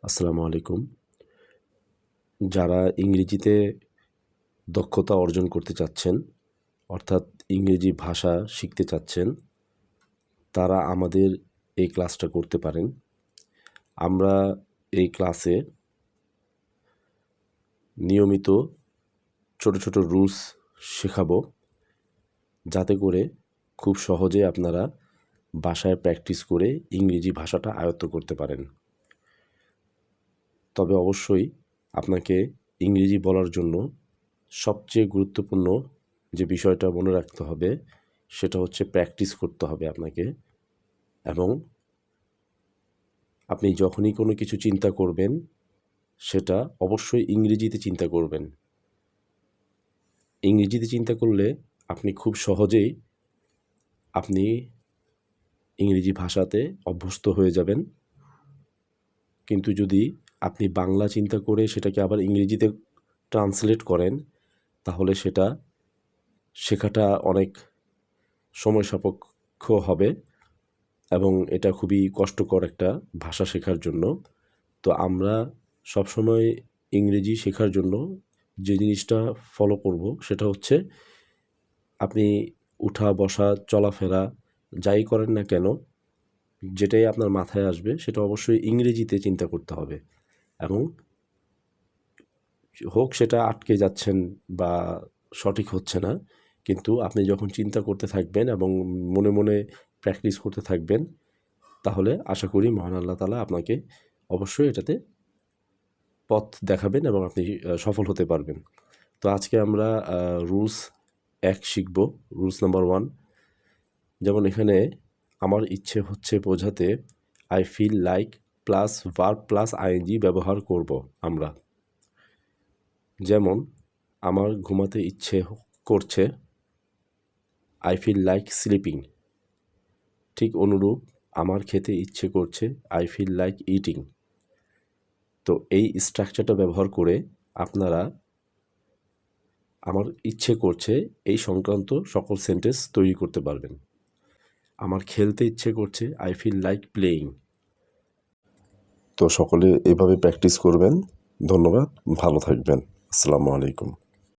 আসসালামু আলাইকুম। যারা ইংরেজিতে দক্ষতা অর্জন করতে চাচ্ছেন, অর্থাৎ ইংরেজি ভাষা শিখতে চাচ্ছেন, তারা আমাদের এই ক্লাসটা করতে পারেন। আমরা এই ক্লাসে নিয়মিত ছোট, ছোট রুলস শেখাবো, যাতে করে খুব সহজে আপনারা বাসায় প্র্যাকটিস করে ইংরেজি ভাষাটা আয়ত্ত করতে পারেন। তবে অবশ্যই আপনাকে ইংরেজি বলার জন্য সবচেয়ে গুরুত্বপূর্ণ যে বিষয়টা মনে রাখতে হবে, সেটা হচ্ছে প্র্যাকটিস করতে হবে আপনাকে। এবং আপনি যখনই কোনো কিছু চিন্তা করবেন, সেটা অবশ্যই ইংরেজিতে চিন্তা করবেন। ইংরেজিতে চিন্তা করলে আপনি খুব সহজেই আপনি ইংরেজি ভাষাতে অভ্যস্ত হয়ে যাবেন। কিন্তু যদি আপনি বাংলা চিন্তা করে সেটাকে আবার ইংরেজিতে ট্রান্সলেট করেন, তাহলে সেটা শেখাটা অনেক সময় সাপেক্ষ হবে এবং এটা খুবই কষ্টকর একটা ভাষা শেখার জন্য। তো আমরা সবসময় ইংরেজি শেখার জন্য যে জিনিসটা ফলো করব, সেটা হচ্ছে আপনি উঠা, বসা, চলাফেরা যাই করেন না কেন, যেটাই আপনার মাথায় আসবে সেটা অবশ্যই ইংরেজিতে চিন্তা করতে হবে। এবং হোক সেটা আটকে যাচ্ছেন বা সঠিক হচ্ছে না, কিন্তু আপনি যখন চিন্তা করতে থাকবেন এবং মনে, মনে প্র্যাকটিস করতে থাকবেন, তাহলে আশা করি মহান আল্লাহ তাআলা আপনাকে অবশ্যই এটাতে পথ দেখাবেন এবং আপনি সফল হতে পারবেন। তো আজকে আমরা রুলস 1 শিখব। রুলস নাম্বার 1, যেমন এখানে আমার ইচ্ছে হচ্ছে বোঝাতে I feel like plus verb plus ING ব্যবহার করব আমরা। যেমন আমার ঘুমাতে ইচ্ছে করছে, আই ফিল লাইক স্লিপিং। ঠিক অনুরূপ আমার খেতে ইচ্ছে করছে, আই ফিল লাইক ইটিং। তো এই স্ট্রাকচারটা ব্যবহার করে আপনারা আমার ইচ্ছে করছে এই সংক্রান্ত সকল সেন্টেন্স তৈরি করতে পারবেন। আমার খেলতে ইচ্ছে করছে, আই ফিল লাইক প্লেয়িং। তো সকলে এভাবে প্র্যাকটিস করবেন। ধন্যবাদ, ভালো থাকবেন। আসসালামু আলাইকুম।